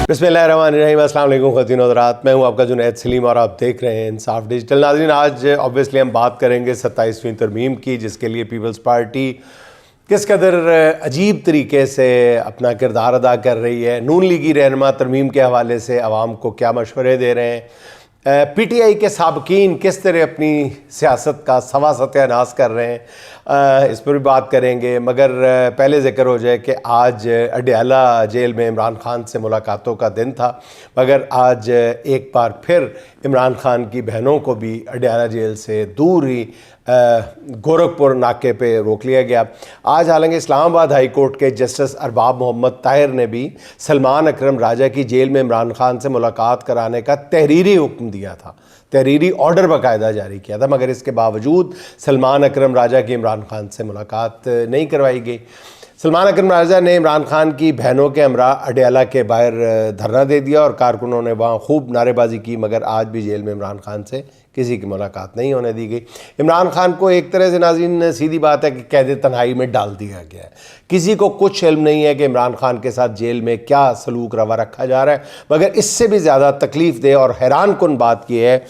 बिस्मिल्लाहिर्रहमानिर्रहीम, अस्सलाम वालेकुम ख़वातीन और हज़रात। मैं हूं आपका जुनैद सलीम और आप देख रहे हैं इंसाफ डिजिटल। नाज़रीन, आज ऑब्वियसली हम बात करेंगे 27वीं तरमीम की, जिसके लिए पीपल्स पार्टी किस कदर अजीब तरीके से अपना किरदार अदा कर रही है। नून लीगी रहनुमा तरमीम के हवाले से आवाम को क्या मशवरे दे रहे हैं, PTI के साबकीन किस तरह अपनी सियासत का सवा सत्यानाश कर रहे हैं, इस पर भी बात करेंगे। मगर पहले ज़िक्र हो जाए कि आज अडयाला जेल में इमरान खान से मुलाकातों का दिन था, मगर आज एक बार फिर इमरान खान की बहनों को भी अडयाला जेल से दूर ही गोरखपुर नाके पे रोक लिया गया। आज हालांकि इस्लामाबाद हाई कोर्ट के जस्टिस अरबाब मोहम्मद ताहिर ने भी सलमान अकरम राजा की जेल में इमरान खान से मुलाकात कराने का तहरीरी हुक्म दिया था, तहरीरी ऑर्डर बाकायदा जारी किया था, मगर इसके बावजूद सलमान अकरम राजा की इमरान खान से मुलाकात नहीं करवाई गई। सलमान अकरम राजा ने इमरान खान की बहनों के हमरा अडयाला के बाहर धरना दे दिया और कारकुनों ने वहाँ खूब नारेबाजी की, मगर आज भी जेल में इमरान खान से किसी की मुलाकात नहीं होने दी गई। इमरान खान को एक तरह से नाज़रीन सीधी बात है कि कैद तन्हाई में डाल दिया गया है। किसी को कुछ इल्म नहीं है कि इमरान खान के साथ जेल में क्या सलूक रवा रखा जा रहा है। मगर इससे भी ज़्यादा तकलीफ़ दे और हैरान कुन बात यह है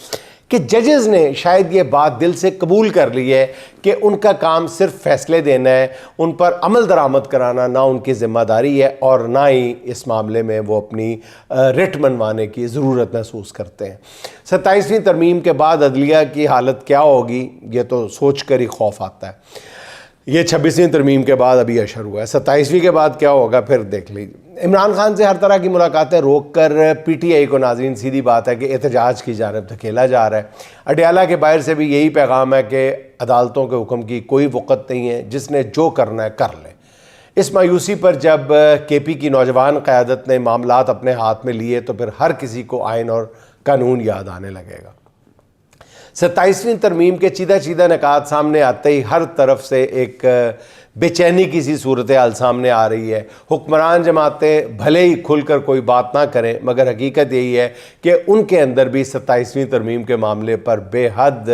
कि जजेस ने शायद ये बात दिल से कबूल कर ली है कि उनका काम सिर्फ फैसले देना है, उन पर अमल दरामद कराना ना उनकी ज़िम्मेदारी है, और ना ही इस मामले में वो अपनी रिट मनवाने की ज़रूरत महसूस करते हैं। 27वीं तरमीम के बाद अदलिया की हालत क्या होगी, ये तो सोच कर ही खौफ आता है। ये 26वीं तरमीम के बाद अभी अशर हुआ है, 27वीं के बाद क्या होगा फिर देख लीजिए। इमरान खान से हर तरह की मुलाकातें रोक कर PTI को नाज़रीन सीधी बात है कि एहतजाज की जानिब धकेला जा रहा है। अडयाला के बाहर से भी यही पैगाम है कि अदालतों के हुक्म की कोई वक़्त नहीं है, जिसने जो करना है कर ले। इस मायूसी पर जब KP की नौजवान क़यादत ने मामलात अपने हाथ में लिए तो फिर हर किसी को आइन और कानून याद आने लगेगा। 27वीं तरमीम के चीदा चीदा निकात सामने आते ही हर तरफ से एक बेचैनी की सी सूरत हाल सामने आ रही है। हुक्मरान जमातें भले ही खुलकर कोई बात ना करें, मगर हकीकत यही है कि उनके अंदर भी 27वीं तरमीम के मामले पर बेहद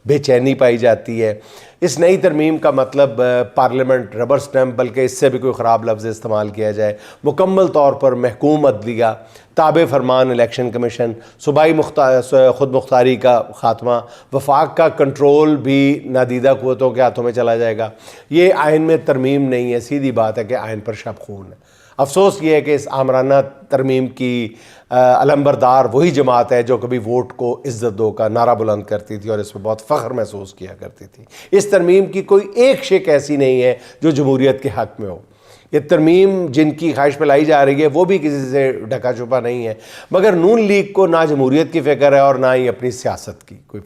बेचैनी पाई जाती है। इस नई तरमीम का मतलब पार्लियामेंट रबर स्टैम्प, बल्कि इससे भी कोई ख़राब लफ्ज़ इस्तेमाल किया जाए, मुकम्मल तौर पर महकूम अदलिया, ताबे फरमान इलेक्शन कमीशन, सूबाई खुद मुख्तारी का ख़ात्मा, वफाक का कंट्रोल भी नादीदा क़ुव्वतों के हाथों में चला जाएगा। ये आइन में तरमीम नहीं है, सीधी बात है कि आइन पर शब खून है। अफसोस ये है कि इस आमराना तरमीम की अलंबरदार वही जमात है जो कभी वोट को इज़्ज़त दो का नारा बुलंद करती थी और इस पर बहुत फ़ख्र महसूस किया करती थी। इस तरमीम की कोई एक शिक ऐसी नहीं है जो जमहूरियत के हक़ में हो। ये तरमीम जिनकी ख्वाहिश पर लाई जा रही है वो भी किसी से ढका छुपा नहीं है, मगर नून लीग को ना जमहूरियत की फ़िक्र है और ना ही अपनी सियासत की कोई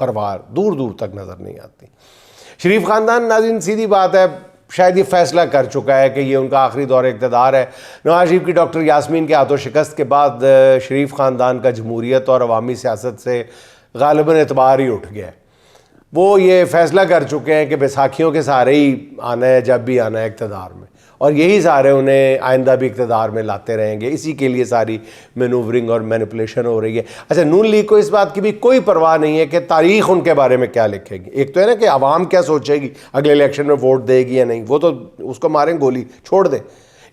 परवाह दूर दूर तक नज़र नहीं आती। शरीफ ख़ानदान नाज़रीन सीधी बात है शायद ये फ़ैसला कर चुका है कि ये उनका आखिरी दौर इक़्तिदार है। नवाज शरीफ की डॉक्टर यास्मीन के हाथों शिकस्त के बाद शरीफ ख़ानदान का जमहूरियत और अवामी सियासत से ग़ालिबन एतबार ही उठ गया है। वो ये फ़ैसला कर चुके हैं कि बैसाखियों के सहारे ही आना है, जब भी आना है इक़्तिदार में, और यही सहारे उन्हें आइंदा भी इक़्तिदार में लाते रहेंगे। इसी के लिए सारी मैनूवरिंग और मैनिपुलेशन हो रही है। अच्छा, नून लीग को इस बात की भी कोई परवाह नहीं है कि तारीख़ उनके बारे में क्या लिखेगी। एक तो है ना कि आवाम क्या सोचेगी, अगले इलेक्शन में वोट देगी या नहीं, वो तो उसको मारें गोली छोड़ दे।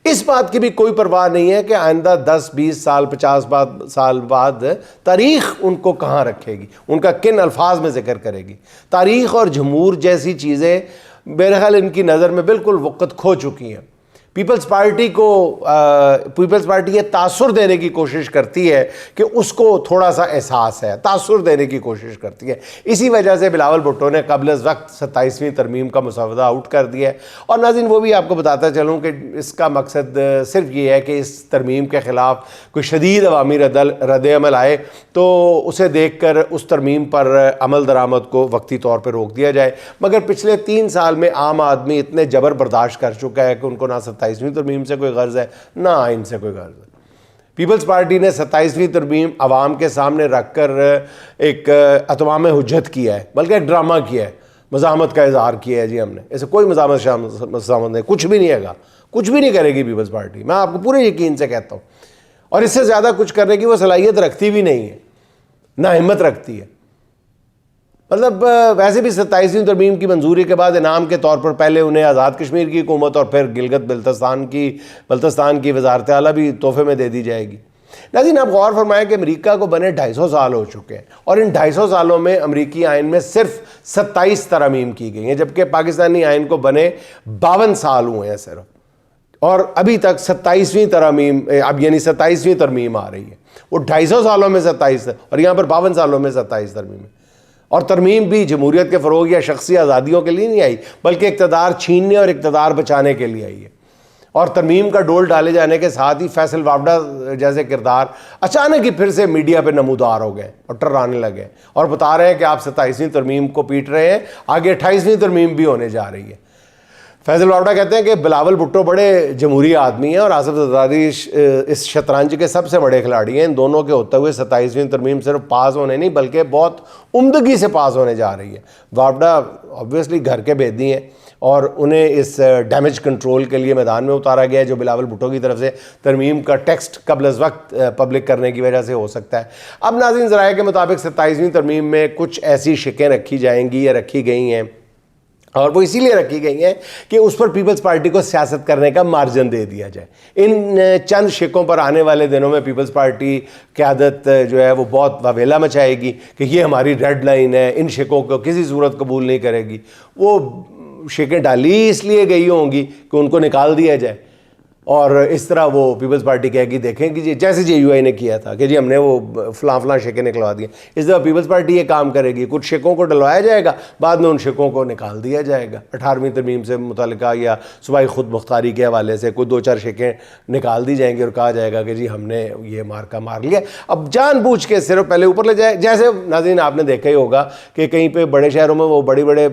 इस बात की भी कोई परवाह नहीं है कि आइंदा 10, 20 साल, 50 साल बाद तारीख़ उनको कहाँ रखेगी, उनका किन अल्फाज में ज़िक्र करेगी। तारीख़ और जमहूर जैसी चीज़ें मेरे ख्याल इनकी नज़र में बिल्कुल वक़्त खो चुकी हैं। पीपल्स पार्टी ये तासुर देने की कोशिश करती है कि उसको थोड़ा सा एहसास है, तासुर देने की कोशिश करती है। इसी वजह से बिलावल भुट्टो ने कबल वक्त 27वीं तरमीम का मुसवदा आउट कर दिया है। और नाज़रीन वो भी आपको बताता चलूँ कि इसका मकसद सिर्फ ये है कि इस तरमीम के ख़िलाफ़ कोई शदीद अवामी रद्द-ए-अमल आए तो उसे देख कर उस तरमीम पर अमल दरामद को वक्ती तौर पर रोक दिया जाए। मगर पिछले 3 साल में आम आदमी इतने जबर बर्दाश्त कर चुका है कि उनको ना 27वीं तरमीम से कोई गर्ज है ना आइन से कोई गर्ज है। पीपल्स पार्टी ने 27वीं तरमीम आवाम के सामने रख कर एक अतमाम हुज्जत किया है, बल्कि एक ड्रामा किया है, मज़ाहमत का इजहार किया है। जी हमने ऐसे कोई मज़ाहमत नहीं, कुछ भी नहीं है, कुछ भी नहीं करेगी पीपल्स पार्टी, मैं आपको पूरे यकीन से कहता हूँ। और इससे ज़्यादा कुछ करने की वो सलाहियत रखती भी नहीं है, ना हिम्मत रखती है। मतलब वैसे भी 27वीं तरमीम की मंजूरी के बाद इनाम के तौर पर पहले उन्हें आज़ाद कश्मीर की हुकूमत और फिर गिलगित बल्तिस्तान की वजारत आला भी तोहफे में दे दी जाएगी। नाज़रीन, आप गौर फरमाएं कि अमेरिका को बने 250 साल हो चुके हैं और इन 250 सालों में अमेरिकी आइन में सिर्फ 27 तरमीम की गई हैं, जबकि पाकिस्तानी आइन को बने 52 साल हुए हैं सिर्फ, और अभी तक 27वीं तरमीम, अब यानी 27वीं तरमीम आ रही है। वो 250 सालों में 27 और यहाँ पर 52 सालों में 27 तरमीम है। और तरमीम भी जमहूरियत के फ़रोग या शख्सी आज़ादियों के लिए नहीं आई, बल्कि इक़्तिदार छीनने और इक़्तिदार बचाने के लिए आई है। और तरमीम का डोल डाले जाने के साथ ही फैसल वावडा जैसे किरदार अचानक ही फिर से मीडिया पे नमूदार हो गए और टर्राने लगे और बता रहे हैं कि आप 27वीं तरमीम को पीट रहे हैं, आगे 28वीं तरमीम भी होने जा रही है। फैसल वावडा कहते हैं कि बिलावल भुट्टो बड़े जमहूरी आदमी हैं और आसिफ ज़रदारी इस शतरंज के सबसे बड़े खिलाड़ी हैं। इन दोनों के होते हुए 27वीं तरमीम सिर्फ पास होने नहीं बल्कि बहुत उम्दगी से पास होने जा रही है। वावडा ऑब्वियसली घर के भेदी हैं और उन्हें इस डैमेज कंट्रोल के लिए मैदान में उतारा गया है, जो बिलावल भुट्टो की तरफ से तरमीम का टेक्स्ट कबल वक्त पब्लिक करने की वजह से हो सकता है। अब नाज़रीन, ज़राए के मुताबिक 27वीं तरमीम में कुछ ऐसी शिकें रखी जाएंगी या रखी गई हैं, और वो इसीलिए रखी गई हैं कि उस पर पीपल्स पार्टी को सियासत करने का मार्जिन दे दिया जाए। इन चंद शिकों पर आने वाले दिनों में पीपल्स पार्टी क़यादत जो है वो बहुत वावेला मचाएगी कि ये हमारी रेड लाइन है, इन शिकों को किसी सूरत कबूल नहीं करेगी। वो शिकें डाली इसलिए गई होंगी कि उनको निकाल दिया जाए, और इस तरह वो पीपल्स पार्टी कहेगी देखें कि जी जैसे JUI ने किया था कि जी हमने वो फलां शिकें निकलवा दिए, इस तरह पीपल्स पार्टी ये काम करेगी। कुछ शिकों को डलवाया जाएगा, बाद में उन शिकों को निकाल दिया जाएगा। 18वीं तरमीम से मुतल्लिका या सूबाई खुद मुख्तारी के हवाले से कोई 2-4 शिकें निकाल दी जाएंगी और कहा जाएगा कि जी हमने ये मार्का मार लिया। अब जानबूझ के सिर्फ पहले ऊपर ले जाए, जैसे नाज़रीन आपने देखा ही होगा कि कहीं पर बड़े शहरों में वो बड़े बड़े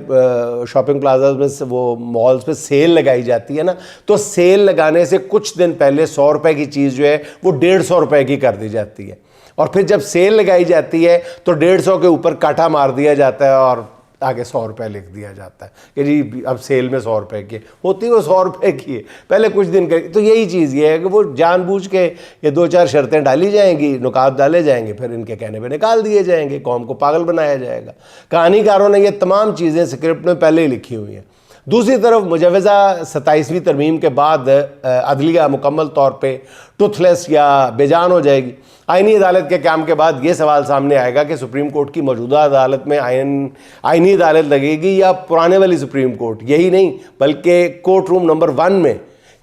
शॉपिंग प्लाजाज में वो मॉल्स पर सेल लगाई जाती है ना, तो सेल लगाने से कुछ दिन पहले 100 रुपए की चीज़ जो है वो 150 रुपए की कर दी जाती है, और फिर जब सेल लगाई जाती है तो 150 के ऊपर काटा मार दिया जाता है और आगे 100 रुपये लिख दिया जाता है कि जी अब सेल में 100 रुपये की होती है, वो 100 रुपये की है, पहले कुछ दिन के। तो यही चीज़ ये है कि वो जानबूझ के ये 2-4 शर्तें डाली जाएंगी, नुकात डाले जाएंगे, फिर इनके कहने पे निकाल दिए जाएंगे, कौम को पागल बनाया जाएगा। कहानीकारों ने ये तमाम चीज़ें स्क्रिप्ट में पहले ही लिखी हुई हैं। दूसरी तरफ मुजवज़ा 27वीं तरमीम के बाद अदलिया मुकम्मल तौर पे टुथलेस या बेजान हो जाएगी। आइनी अदालत के क़याम के बाद ये सवाल सामने आएगा कि सुप्रीम कोर्ट की मौजूदा अदालत में आइनी अदालत लगेगी या पुराने वाली सुप्रीम कोर्ट। यही नहीं बल्कि कोर्ट रूम नंबर 1 में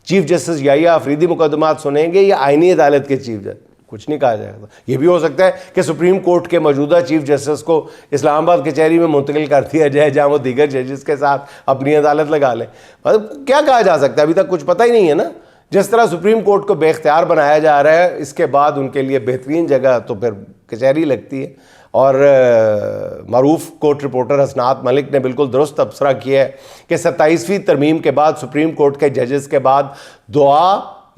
चीफ जस्टिस या अफरीदी मुकदमात सुनेंगे या आइनी अदालत के चीफ जस्टिस, कुछ नहीं कहा जाएगा। ये भी हो सकता है कि सुप्रीम कोर्ट के मौजूदा चीफ जस्टिस को इस्लामाबाद कचहरी में मुंतकिल कर दिया जाए, जहाँ वो दीगर जजेस के साथ अपनी अदालत लगा लें। मतलब क्या कहा जा सकता है, अभी तक कुछ पता ही नहीं है ना। जिस तरह सुप्रीम कोर्ट को बेख्तियार बनाया जा रहा है, इसके बाद उनके लिए बेहतरीन जगह तो फिर कचहरी लगती है। और मरूफ कोर्ट रिपोर्टर हसनात मलिक ने बिल्कुल दुरुस्त तबसरा किया है कि 27वीं तरमीम के बाद सुप्रीम कोर्ट के जजेस के बाद दुआ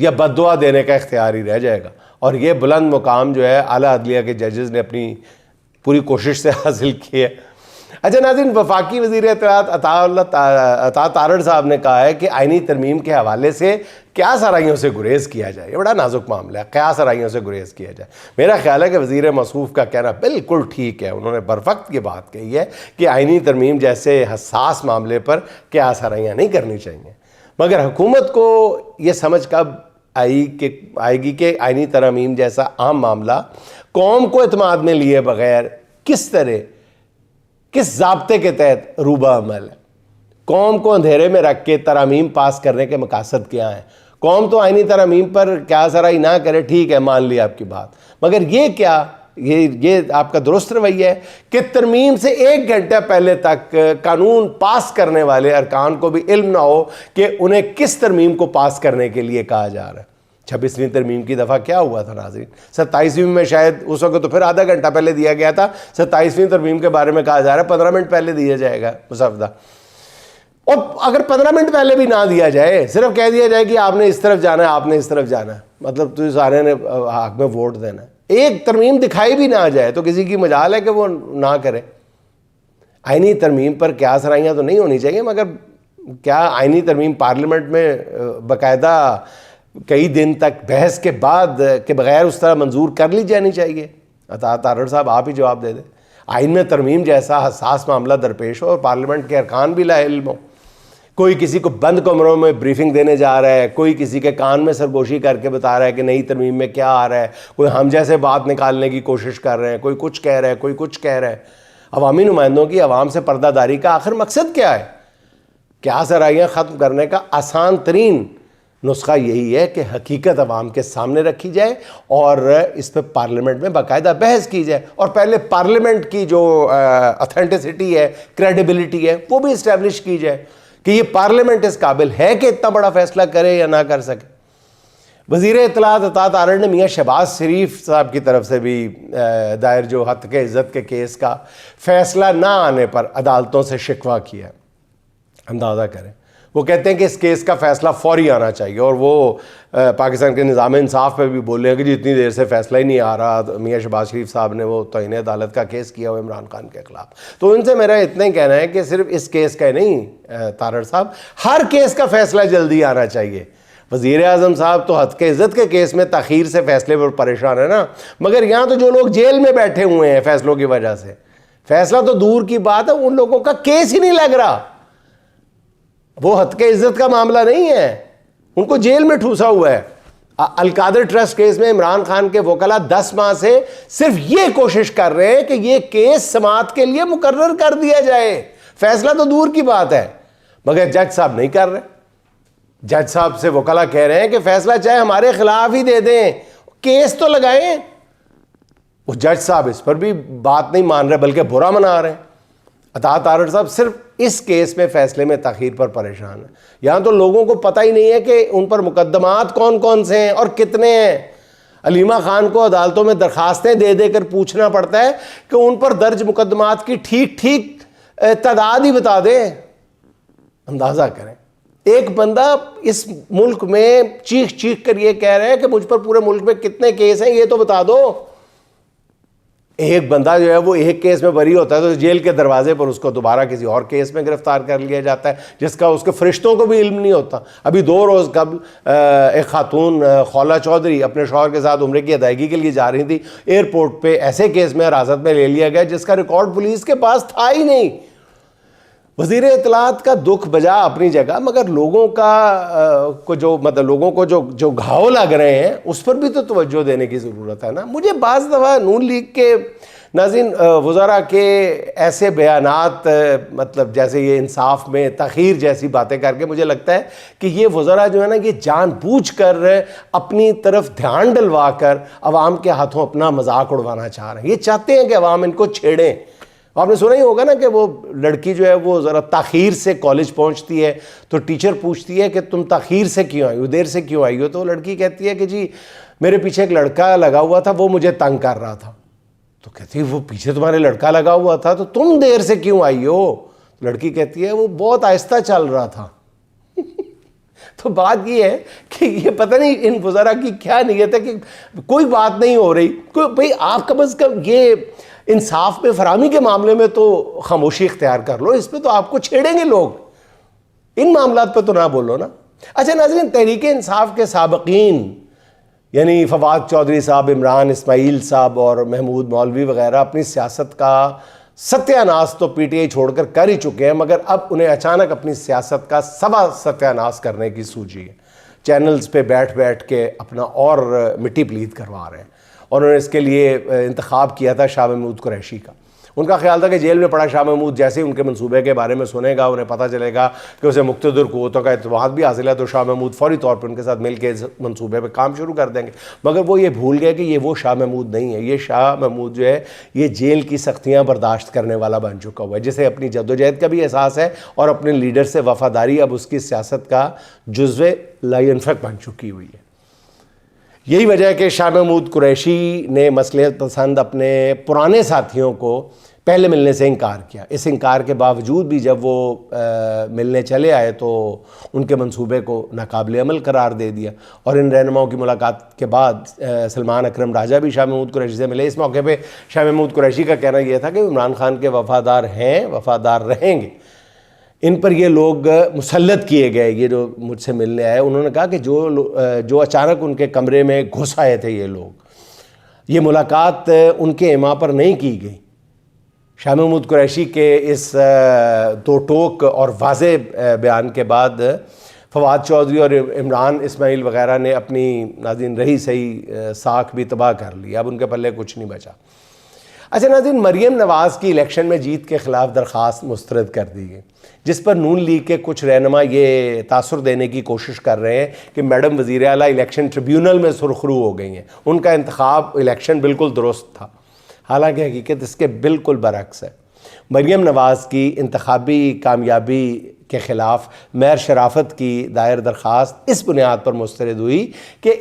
या बद्दुआ देने का इख्तियार ही रह जाएगा, और ये बुलंद मुकाम जो है आला अदलिया के जजेस ने अपनी पूरी कोशिश से हासिल की है। अच्छा नाज़रीन, वफाकी वज़ीर इत्तलात अता तारड़ साहब ने कहा है कि आइनी तरमीम के हवाले से क्या सराइयों से गुरेज़ किया जाए। ये बड़ा नाजुक मामला है, क्या सराइयों से गुरेज़ किया जाए। मेरा ख्याल है कि वज़ीर मौसूफ़ का कहना बिल्कुल ठीक है। उन्होंने बरवक्त की बात कही है कि आइनी तरमीम जैसे हसास मामले पर क्या सराइयाँ नहीं करनी चाहिए, मगर हुकूमत को ये समझ कब आएगी कि आइनी तरमीम जैसा आम मामला कौम को एतमाद में लिए बगैर किस तरह, किस ज़ाब्ते के तहत रूबा अमल है। कौम को अंधेरे में रख के तरमीम पास करने के मकासद क्या हैं। कौम तो आइनी तरमीम पर क्या सराई ना करे, ठीक है मान ली आपकी बात, मगर ये क्या, ये आपका दुरुस्त रवैया है कि तरमीम से 1 घंटा पहले तक कानून पास करने वाले अरकान को भी इल्म ना हो कि उन्हें किस तरमीम को पास करने के लिए कहा जा रहा है। 26वीं तरमीम की दफ़ा क्या हुआ था नाज़रीन, 27वीं में शायद उस वक्त तो फिर आधा घंटा पहले दिया गया था। 27वीं तरमीम के बारे में कहा जा रहा है 15 मिनट पहले दिया जाएगा मुसवदा। और अगर 15 मिनट पहले भी ना दिया जाए, सिर्फ कह दिया जाए कि आपने इस तरफ जाना है, आपने इस तरफ जाना है, मतलब तो सारे ने हक में वोट देना है, एक तरमीम दिखाई भी ना जाए तो किसी की मजाल है कि वो ना करे। आइनी तरमीम पर क्या सराइयाँ तो नहीं होनी चाहिए, मगर क्या आइनी तरमीम पार्लियामेंट में बाकायदा कई दिन तक बहस के बाद के बगैर उस तरह मंजूर कर ली जानी चाहिए। अता तारड़ साहब आप ही जवाब दे दें। आइन में तरमीम जैसा हसास मामला दरपेश हो और पार्लियामेंट के अरकान भी लाइल्म हो, कोई किसी को बंद कमरों में ब्रीफिंग देने जा रहा है, कोई किसी के कान में सरगोशी करके बता रहा है कि नई तरमीम में क्या आ रहा है, कोई हम जैसे बात निकालने की कोशिश कर रहे हैं, कोई कुछ कह रहा है, कोई कुछ कह रहा है। अवामी नुमाइंदों की आवाम से पर्दादारी का आखिर मकसद क्या है? क्या सराइयाँ ख़त्म करने का आसान तरीन नुस्खा यही है कि हकीकत अवाम के सामने रखी जाए और इस पर पार्लियामेंट में बाकायदा बहस की जाए, और पहले पार्लियामेंट की जो ऑथेंटिसिटी है, क्रेडिबिलिटी है, वो भी इस्टेब्लिश की जाए कि ये पार्लियामेंट इस काबिल है कि इतना बड़ा फैसला करे या ना कर सके। वज़ीर इत्तलात अतात आरड़ ने मियाँ शहबाज शरीफ साहब की तरफ से भी दायर जो हत्क इज़्ज़त के केस का फैसला ना आने पर अदालतों से शिकवा किया। अंदाज़ा करें, वो कहते हैं कि इस केस का फ़ैसला फौरी आना चाहिए, और वो पाकिस्तान के निज़ाम इंसाफ पे भी बोले हैं कि जितनी देर से फ़ैसला ही नहीं आ रहा। मियाँ शहबाज शरीफ साहब ने वो तौहीन अदालत का केस किया हुआ इमरान खान के ख़िलाफ़। तो उनसे मेरा इतना ही कहना है कि सिर्फ इस केस का नहीं तारड़ साहब, हर केस का फ़ैसला जल्दी आना चाहिए। वज़ीर आज़म साहब तो हत्क इज़्ज़त के केस में ताख़ीर से फ़ैसले पर परेशान है ना, मगर यहाँ तो जो लोग जेल में बैठे हुए हैं फ़ैसलों की वजह से, फ़ैसला तो दूर की बात है, उन लोगों का केस ही नहीं लग रहा। वो हत्क इज़्ज़त का मामला नहीं है, उनको जेल में ठूसा हुआ है। अलकादर ट्रस्ट केस में इमरान खान के वकला 10 माह से सिर्फ ये कोशिश कर रहे हैं कि ये केस समाअत के लिए मुकर्रर कर दिया जाए। फैसला तो दूर की बात है, मगर जज साहब नहीं कर रहे। जज साहब से वकला कह रहे हैं कि फैसला चाहे हमारे खिलाफ ही दे दें, केस तो लगाएं। वो जज साहब इस पर भी बात नहीं मान रहे, बल्कि बुरा मना रहे हैं। अतात आरड़ साहब सिर्फ इस केस में फैसले में ताख़ीर पर परेशान है। यहाँ तो लोगों को पता ही नहीं है कि उन पर मुकदमात कौन कौन से हैं और कितने हैं। अलीमा खान को अदालतों में दरखास्तें दे देकर पूछना पड़ता है कि उन पर दर्ज मुकदमात की ठीक ठीक तादाद ही बता दें। अंदाज़ा करें, एक बंदा इस मुल्क में चीख चीख कर ये कह रहा है कि मुझ पर पूरे मुल्क में कितने केस हैं ये तो बता दो। एक बंदा जो है वो एक केस में बरी होता है तो जेल के दरवाजे पर उसको दोबारा किसी और केस में गिरफ्तार कर लिया जाता है, जिसका उसके फरिश्तों को भी इल्म नहीं होता। अभी 2 रोज़ कबल एक खातून खौला चौधरी अपने शौहर के साथ उम्रे की अदायगी के लिए जा रही थी, एयरपोर्ट पे ऐसे केस में हिरासत में ले लिया गया जिसका रिकॉर्ड पुलिस के पास था ही नहीं। वज़ीर इत्तलात का दुख बजा अपनी जगह, मगर लोगों का लोगों को जो घाव लग रहे हैं उस पर भी तो तवज्जो देने की ज़रूरत है ना। मुझे बाज़ दफ़ा नून लीग के नाज़रीन वज़रा के ऐसे बयानात, मतलब जैसे ये इंसाफ में ताख़ीर जैसी बातें करके मुझे लगता है कि ये वज़रा जो है ना, ये जानबूझकर अपनी तरफ ध्यान डलवा कर अवाम के हाथों अपना मजाक उड़वाना चाह रहे हैं। ये चाहते हैं कि अवाम इनको छेड़ें। आपने सुना ही होगा ना कि वो लड़की जो है वो ज़रा ताख़ीर से कॉलेज पहुंचती है तो टीचर पूछती है कि तुम ताख़ीर से क्यों आई हो, देर से क्यों आई हो? तो लड़की कहती है कि जी मेरे पीछे एक लड़का लगा हुआ था, वो मुझे तंग कर रहा था। तो कहती है वो पीछे तुम्हारे लड़का लगा हुआ था तो तुम देर से क्यों आई हो? तो लड़की कहती है वो बहुत आहिस्ता चल रहा था। तो बात ये है कि ये पता नहीं इन वज़रा की क्या नीयत है कि कोई बात नहीं हो रही। कोई भाई आप कम अज़ कम ये इंसाफ में फरामी के मामले में तो खामोशी इख्तियार कर लो, इस पर तो आपको छेड़ेंगे लोग, इन मामलात पे तो ना बोलो ना। अच्छा नाज़रीन, तहरीक इंसाफ के साबकीन यानी फवाद चौधरी साहब, इमरान इस्माइल साहब और महमूद मौलवी वगैरह अपनी सियासत का सत्यानाश तो पीटीआई छोड़कर कर ही चुके हैं, मगर अब उन्हें अचानक अपनी सियासत का सत्यानाश करने की सूझी है। चैनल्स पे बैठ बैठ के अपना और मिट्टी प्लीत करवा रहे हैं, और उन्होंने इसके लिए इंतखाब किया था शाह महमूद कुरैशी का। उनका ख्याल था कि जेल में पड़ा शाह महमूद जैसे ही उनके मंसूबे के बारे में सुनेगा, उन्हें पता चलेगा कि उसे मुक़्तदर क़ुव्वतों का इत्तेमाद भी हासिल है, तो शाह महमूद फ़ौरी तौर पर उनके साथ मिल के इस मंसूबे पर काम शुरू कर देंगे। मगर वो ये भूल गए कि ये वो शाह महमूद नहीं है। ये शाह महमूद जो है ये जेल की सख्तियाँ बर्दाश्त करने वाला बन चुका हुआ है, जिसे अपनी जद्दोजहद का भी एहसास है और अपने लीडर से वफ़ादारी अब उसकी सियासत का जुज़्व लाइनफ़क बन चुकी हुई है। यही वजह है कि शाह महमूद कुरैशी ने मसलहत पसंद अपने पुराने साथियों को पहले मिलने से इनकार किया। इस इनकार के बावजूद भी जब वो मिलने चले आए तो उनके मंसूबे को नाकाबिल अमल करार दे दिया, और इन रहनुमाओं की मुलाकात के बाद सलमान अकरम राजा भी शाह महमूद कुरैशी से मिले। इस मौके पे शाह महमूद कुरैशी का कहना यह था कि इमरान खान के वफ़ादार हैं, वफ़ादार रहेंगे। इन पर ये लोग मुसल्लत किए गए, ये जो मुझसे मिलने आए, उन्होंने कहा कि जो अचानक उनके कमरे में घुस आए थे ये लोग, ये मुलाकात उनके इमा पर नहीं की गई, शाह महमूद कुरैशी के इस दो टोक और वाज़े बयान के बाद फवाद चौधरी और इमरान इस्माइल वगैरह ने अपनी नाज़रीन रही सही साख भी तबाह कर ली। अब उनके पल्ले कुछ नहीं बचा। अच्छा नाज़रीन, मरीम नवाज़ की इलेक्शन में जीत के ख़िलाफ़ दरख्वास्त मुस्तरद कर दी गई, जिस पर नून लीग के कुछ रहनुमा ये तासुर देने की कोशिश कर रहे हैं कि मैडम वज़ीर आला इलेक्शन ट्रिब्यूनल में सुरखरू हो गई हैं, उनका इंतखाब इलेक्शन बिल्कुल दुरुस्त था। हालांकि हकीकत इसके बिल्कुल बरक्स है। मरीम नवाज़ की इंतखाबी कामयाबी के ख़िलाफ़ मेयर शराफत की दायर दरख्वास्त इस बुनियाद पर मुस्तरद हुई कि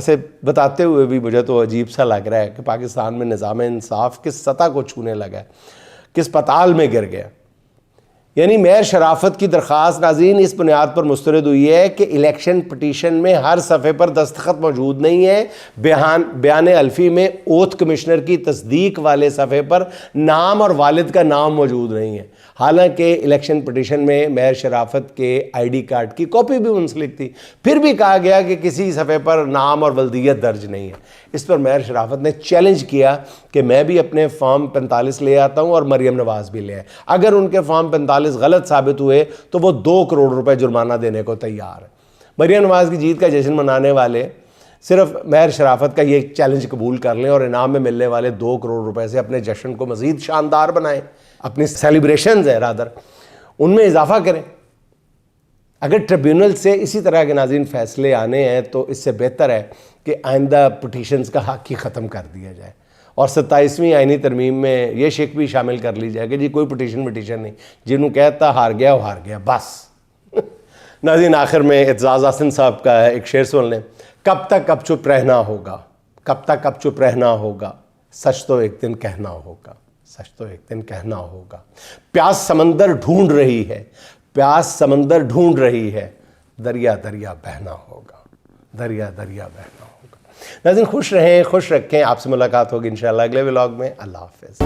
ऐसे बताते हुए भी मुझे तो अजीब सा लग रहा है कि पाकिस्तान में निज़ाम इंसाफ किस सतह को छूने लगा है, किस पताल में गिर गया। यानी मेयर शराफत की दरख्वास्त नाज़रीन इस बुनियाद पर मुस्तरद हुई है कि इलेक्शन पटिशन में हर सफ़े पर दस्तखत मौजूद नहीं है, बयान अल्फ़ी में ओथ कमिश्नर की तस्दीक वाले सफ़े पर नाम और वालिद का नाम मौजूद नहीं है। हालांकि इलेक्शन पटिशन में मेयर शराफत के ID कार्ड की कॉपी भी मुंसलिक थी, फिर भी कहा गया कि किसी सफ़े पर नाम और वल्दियत दर्ज नहीं है। इस पर मेयर शराफत ने चैलेंज किया कि मैं भी अपने फॉर्म 45 ले आता हूँ और मरीम नवाज़ भी ले आए। अगर उनके फॉर्म 45 गलत साबित हुए तो वो 2 करोड़ रुपए जुर्माना देने को तैयार है। मरीम नवाज़ की जीत का जश्न मनाने वाले सिर्फ मेयर शराफत का ये चैलेंज कबूल कर लें और इनाम में मिलने वाले 2 करोड़ रुपए से अपने जश्न को मज़ीद शानदार बनाएं, अपनी सेलिब्रेशंस है रादर उनमें इजाफा करें। अगर ट्रिब्यूनल से इसी तरह के नाज़रीन फ़ैसले आने हैं तो इससे बेहतर है कि आइंदा पटिशन्स का हक़ ही ख़त्म कर दिया जाए और 27वीं आइनी तरमीम में ये शिक भी शामिल कर ली जाए कि जी कोई पटिशन नहीं, जिन्हों कहता हार गया वो हार गया बस। नाज़रीन आखिर में एतजाज़ हसन साहब का एक शेर सुन लें। कब तक अब चुप रहना होगा, कब तक अब चुप रहना होगा, सच तो एक दिन कहना होगा, सच तो एक दिन कहना होगा। प्यास समंदर ढूंढ रही है, प्यास समंदर ढूंढ रही है, दरिया दरिया बहना होगा, दरिया दरिया बहना होगा। नाज़रीन खुश रहें, खुश रखें। आपसे मुलाकात होगी इंशाअल्लाह अगले व्लॉग में। अल्लाह हाफ़िज़।